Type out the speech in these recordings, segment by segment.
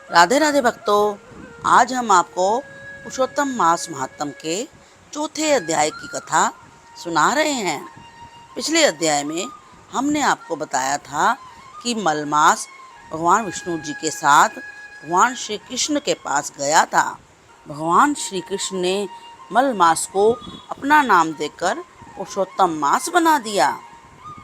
राधे राधे भक्तों। आज हम आपको पुरुषोत्तम मास महात्म के चौथे अध्याय की कथा सुना रहे हैं। पिछले अध्याय में हमने आपको बताया था कि मलमास भगवान विष्णु जी के साथ भगवान श्री कृष्ण के पास गया था। भगवान श्री कृष्ण ने मलमास को अपना नाम देकर पुरुषोत्तम मास बना दिया।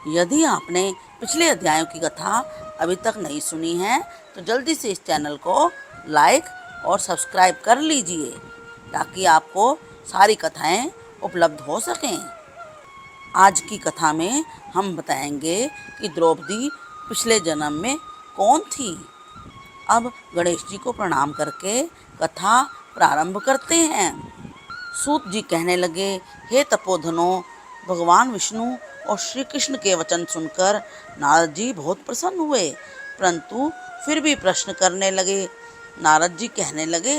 यदि आपने पिछले अध्यायों की कथा अभी तक नहीं सुनी है तो जल्दी से इस चैनल को लाइक और सब्सक्राइब कर लीजिए ताकि आपको सारी कथाएं उपलब्ध हो सकें। आज की कथा में हम बताएंगे कि द्रौपदी पिछले जन्म में कौन थी। अब गणेश जी को प्रणाम करके कथा प्रारंभ करते हैं। सूत जी कहने लगे, हे तपोधनों, भगवान विष्णु और श्री कृष्ण के वचन सुनकर नारद जी बहुत प्रसन्न हुए, परंतु फिर भी प्रश्न करने लगे। नारद जी कहने लगे,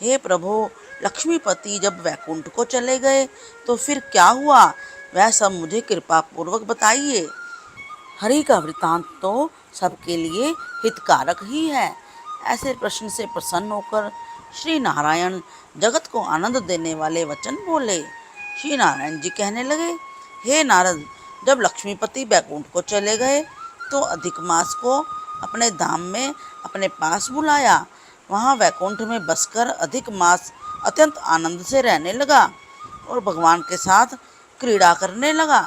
हे प्रभु, लक्ष्मीपति जब वैकुंठ को चले गए तो फिर क्या हुआ, वह सब मुझे कृपा पूर्वक बताइए। हरि का वृतांत तो सबके लिए हितकारक ही है। ऐसे प्रश्न से प्रसन्न होकर श्री नारायण जगत को आनंद देने वाले वचन बोले। श्री नारायण जी कहने लगे, हे नारद, जब लक्ष्मीपति वैकुंठ को चले गए तो अधिक मास को अपने धाम में अपने पास बुलाया। वहाँ वैकुंठ में बसकर अधिक मास अत्यंत आनंद से रहने लगा और भगवान के साथ क्रीड़ा करने लगा।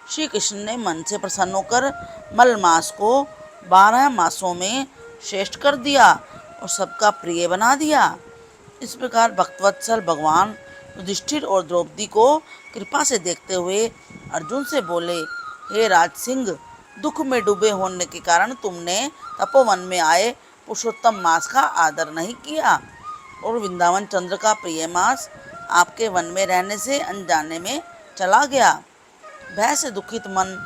श्री कृष्ण ने मन से प्रसन्न होकर मलमास को 12 मासों में श्रेष्ठ कर दिया और सबका प्रिय बना दिया। इस प्रकार भक्तवत्सल भगवान युधिष्ठिर और द्रौपदी को कृपा से देखते हुए अर्जुन से बोले, हे राज सिंह, दुख में डूबे होने के कारण तुमने तपोवन में आए पुरुषोत्तम मास का आदर नहीं किया और वृंदावन चंद्र का प्रिय मास आपके वन में रहने से अनजाने में चला गया। भय से दुखित मन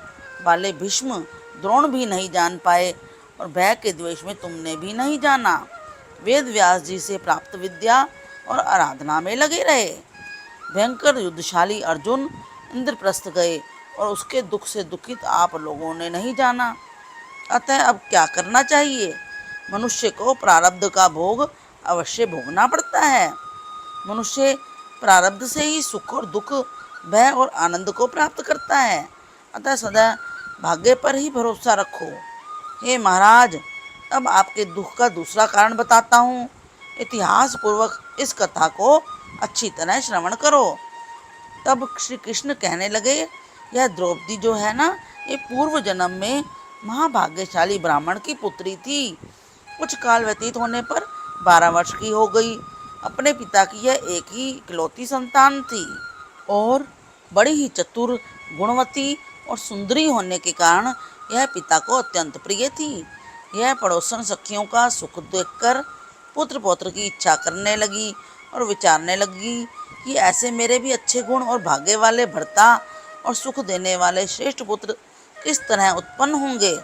वाले भीष्म द्रोण भी नहीं जान पाए और भय के द्वेष में तुमने भी नहीं जाना। वेद व्यास जी से प्राप्त विद्या और आराधना में लगे रहे। भयंकर युद्धशाली अर्जुन इंद्रप्रस्थ गए और उसके दुख से दुखित आप लोगों ने नहीं जाना। अतः अब क्या करना चाहिए? मनुष्य को प्रारब्ध का भोग अवश्य भोगना पड़ता है। मनुष्य प्रारब्ध से ही सुख और दुख, भय और आनंद को प्राप्त करता है। अतः सदा भाग्य पर ही भरोसा रखो। हे महाराज, अब आपके दुख का दूसरा कारण बताता हूँ। इतिहास पूर्वक इस कथा को अच्छी तरह श्रवण करो। तब श्री कृष्ण कहने लगे, यह द्रौपदी जो है ना, ये पूर्व जन्म में महाभाग्यशाली ब्राह्मण की पुत्री थी। कुछ काल व्यतीत होने पर 12 वर्ष की हो गई। अपने पिता की यह एक ही इकलौती संतान थी और बड़ी ही चतुर, गुणवती और सुंदरी होने के कारण यह पिता को अत्यंत प्रिय थी। यह पड़ोसन सखियों का सुख देखकर पुत्र पौत्र की इच्छा करने लगी और विचारने लगी कि ऐसे मेरे भी अच्छे गुण और भाग्य वाले भर्ता और सुख देने वाले श्रेष्ठ पुत्र किस तरह उत्पन्न होंगे,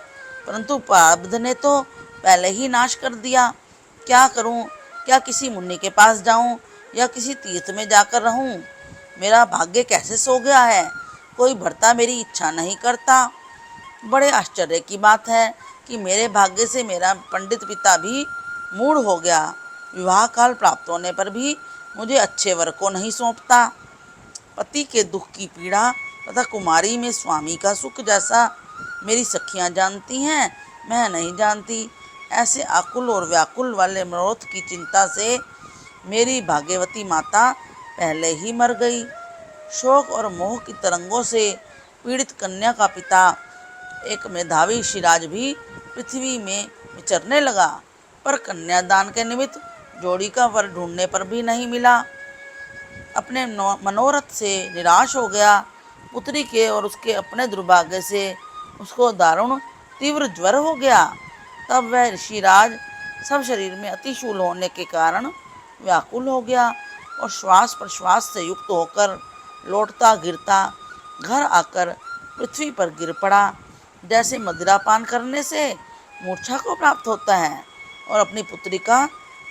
परंतु प्रारब्ध ने तो पहले ही नाश कर दिया। क्या करूं? क्या किसी मुनि के पास जाऊं या किसी तीर्थ में जाकर रहूं? मेरा भाग्य कैसे सो गया है, कोई भर्ता मेरी इच्छा नहीं करता। बड़े आश्चर्य की बात है कि मेरे भाग्य से मेरा पंडित पिता भी मूढ़ हो गया। विवाह काल प्राप्त होने पर भी मुझे अच्छे वर को नहीं सौंपता। पति के दुख की पीड़ा तथा कुमारी में स्वामी का सुख जैसा मेरी सखियां जानती हैं, मैं नहीं जानती। ऐसे आकुल और व्याकुल वाले मनोरथ की चिंता से मेरी भाग्यवती माता पहले ही मर गई। शोक और मोह की तरंगों से पीड़ित कन्या का पिता, एक मेधावी ऋषिराज भी पृथ्वी में विचरने लगा, पर कन्यादान के निमित्त जोड़ी का वर ढूंढने पर भी नहीं मिला। अपने मनोरथ से निराश हो गया। पुत्री के और उसके अपने दुर्भाग्य से उसको दारुण तीव्र ज्वर हो गया। तब वह ऋषिराज सब शरीर में अतिशूल होने के कारण व्याकुल हो गया और श्वास प्रश्वास से युक्त होकर लौटता गिरता घर आकर पृथ्वी पर गिर पड़ा, जैसे मदिरापान करने से मूर्छा को प्राप्त होता है, और अपनी पुत्री का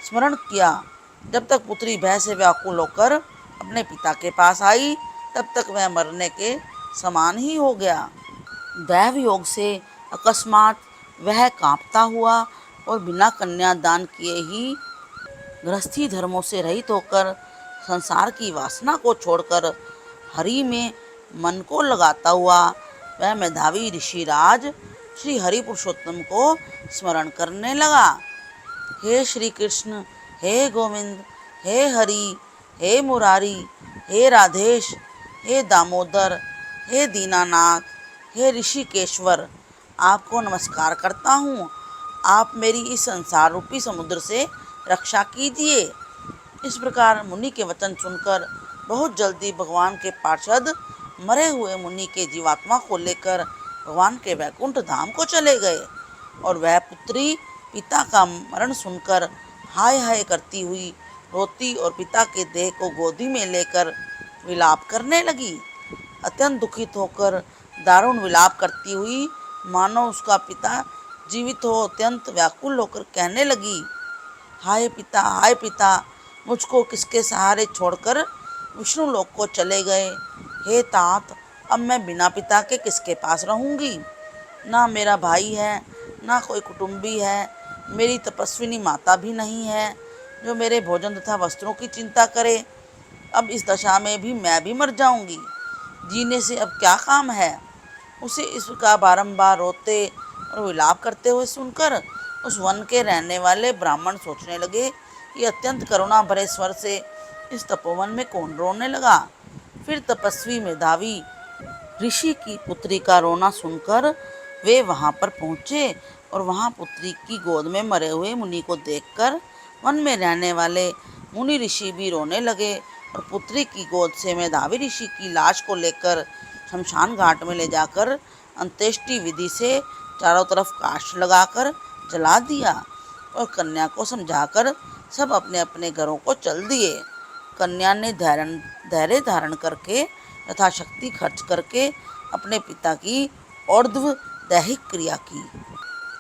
स्मरण किया। जब तक पुत्री भय से व्याकुल होकर अपने पिता के पास आई, तब तक वह मरने के समान ही हो गया। दैव योग से अकस्मात वह कांपता हुआ और बिना कन्यादान किए ही गृहस्थी धर्मों से रहित होकर संसार की वासना को छोड़कर हरि में मन को लगाता हुआ वह मेधावी ऋषिराज श्री हरि पुरुषोत्तम को स्मरण करने लगा। हे श्री कृष्ण, हे गोविंद, हे हरि, हे मुरारी, हे राधेश, हे दामोदर, हे दीनानाथ, हे ऋषिकेश्वर, आपको नमस्कार करता हूँ। आप मेरी इस संसार रूपी समुद्र से रक्षा कीजिए। इस प्रकार मुनि के वचन सुनकर बहुत जल्दी भगवान के पार्षद मरे हुए मुनि के जीवात्मा को लेकर भगवान के वैकुंठ धाम को चले गए और वह पुत्री पिता का मरण सुनकर हाय हाय करती हुई रोती और पिता के देह को गोदी में लेकर विलाप करने लगी। अत्यंत दुखित होकर दारुण विलाप करती हुई मानो उसका पिता जीवित हो अत्यंत व्याकुल होकर कहने लगी, हाय पिता, मुझको किसके सहारे छोड़कर विष्णु लोक को चले गए। हे तात, अब मैं बिना पिता के किसके पास रहूंगी। ना मेरा भाई है, ना कोई कुटुंबी है, मेरी तपस्विनी माता भी नहीं है जो मेरे भोजन तथा वस्त्रों की चिंता करे। अब इस दशा में भी मैं भी मर जाऊंगी, जीने से अब क्या काम है। उसे इस प्रकार बारंबार रोते और विलाप करते हुए सुनकर उस वन के रहने वाले ब्राह्मण सोचने लगे कि अत्यंत करुणा भरे स्वर से इस तपोवन में कौन रोने लगा। फिर तपस्वी मेधावी ऋषि की पुत्री का रोना सुनकर वे वहां पर पहुंचे और वहां पुत्री की गोद में मरे हुए मुनि को देखकर वन में रहने वाले मुनि ऋषि भी रोने लगे और पुत्री की गोद से मेधावी ऋषि की लाश को लेकर शमशान घाट में ले जाकर अंत्येष्टि विधि से चारों तरफ काष्ठ लगाकर जला दिया और कन्या को समझाकर सब अपने अपने घरों को चल दिए। कन्या ने धैर्य धारण करके यथाशक्ति खर्च करके अपने पिता की और्ध्व दैहिक क्रिया की।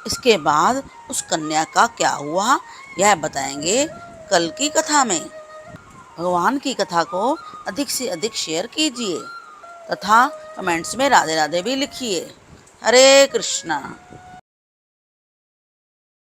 इसके बाद उस कन्या का क्या हुआ यह बताएंगे कल की कथा में। भगवान की कथा को अधिक से अधिक शेयर कीजिए तथा कमेंट्स में राधे राधे भी लिखिए। हरे कृष्णा।